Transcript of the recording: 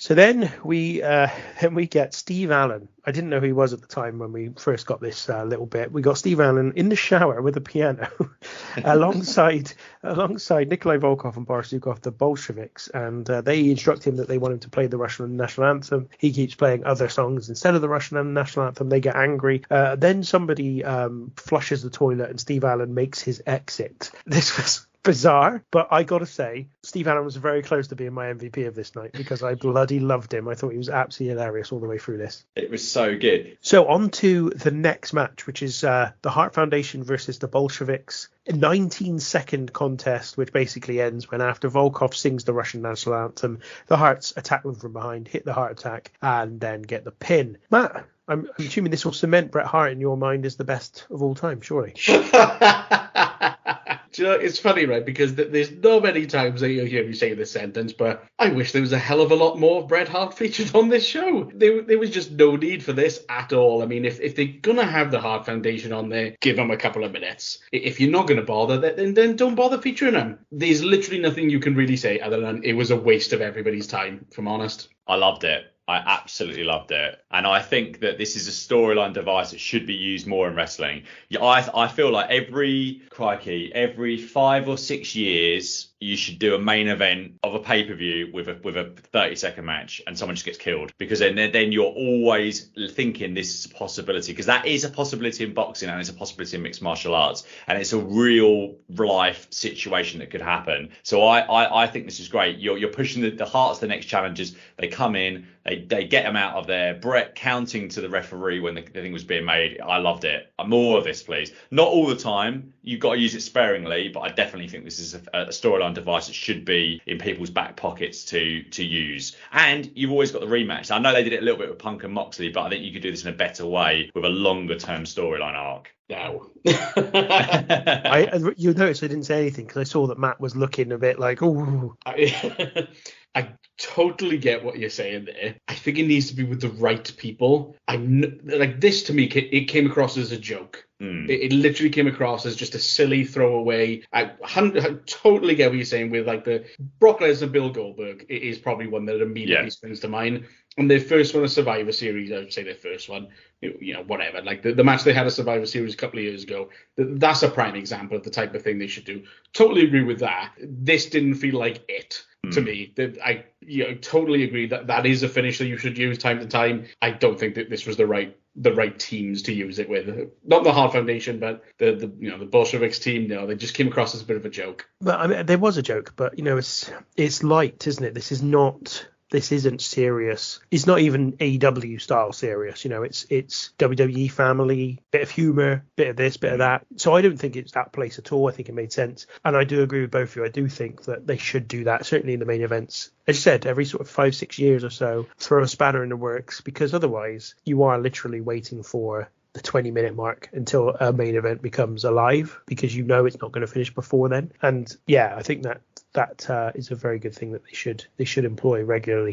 So then we get Steve Allen. I didn't know who he was at the time when we first got this little bit. We got Steve Allen in the shower with a piano alongside Nikolai Volkov and Boris Zukov, the Bolsheviks, and they instruct him that they want him to play the Russian national anthem. He keeps playing other songs instead of the Russian national anthem. They get angry. Then somebody flushes the toilet and Steve Allen makes his exit. This was bizarre, but I gotta say, Steve Allen was very close to being my MVP of this night because I bloody loved him. I thought he was absolutely hilarious all the way through this. It was so good. So on to the next match, which is the Hart Foundation versus the Bolsheviks. A 19-second contest, which basically ends when after Volkov sings the Russian national anthem, the Harts attack them from behind, hit the Hart attack, and then get the pin. Matt, I'm assuming this will cement Bret Hart in your mind as the best of all time, surely. Do you know, it's funny, right? Because there's not many times that you'll hear me say this sentence, but I wish there was a hell of a lot more Bret Hart featured on this show. There was just no need for this at all. I mean, if they're going to have the Hart Foundation on there, give them a couple of minutes. If you're not going to bother, then don't bother featuring them. There's literally nothing you can really say other than it was a waste of everybody's time, if I'm honest. I loved it. I absolutely loved it. And I think that this is a storyline device that should be used more in wrestling. I feel like every 5 or 6 years, you should do a main event of a pay-per-view with a 30-second match and someone just gets killed. Because then you're always thinking this is a possibility. Because that is a possibility in boxing and it's a possibility in mixed martial arts. And it's a real life situation that could happen. So I think this is great. You're pushing the Harts, the next challengers. They come in. They get them out of there. Brett counting to the referee when the thing was being made. I loved it. More of this, please. Not all the time. You've got to use it sparingly, but I definitely think this is a storyline device that should be in people's back pockets to use. And you've always got the rematch. I know they did it a little bit with Punk and Moxley, but I think you could do this in a better way with a longer term storyline arc. No. You'll notice I didn't say anything because I saw that Matt was looking a bit like, ooh. I totally get what you're saying there. I think it needs to be with the right people. Like this to me, it came across as a joke. It literally came across as just a silly throwaway. I totally get what you're saying with like the Brock Lesnar, Bill Goldberg. It is probably one that immediately springs to mind. And their first one, a Survivor Series, I would say their first one, whatever. Like the match they had a Survivor Series a couple of years ago, that's a prime example of the type of thing they should do. Totally agree with that. This didn't feel like it to me. I totally agree that is a finish that you should use time to time. I don't think that this was the right teams to use it with. Not the Hart Foundation, but the Bolsheviks team. They just came across as a bit of a joke. But I mean, there was a joke, but it's light, isn't it? This isn't serious. It's not even AEW style serious. It's WWE family, bit of humor, bit of this, bit of that. So I don't think it's that place at all. I think it made sense. And I do agree with both of you. I do think that they should do that, certainly in the main events. As you said, every sort of 5-6 years or so, throw a spanner in the works, because otherwise you are literally waiting for the 20-minute mark until a main event becomes alive, because it's not going to finish before then. And yeah, I think that is a very good thing that they should employ regularly.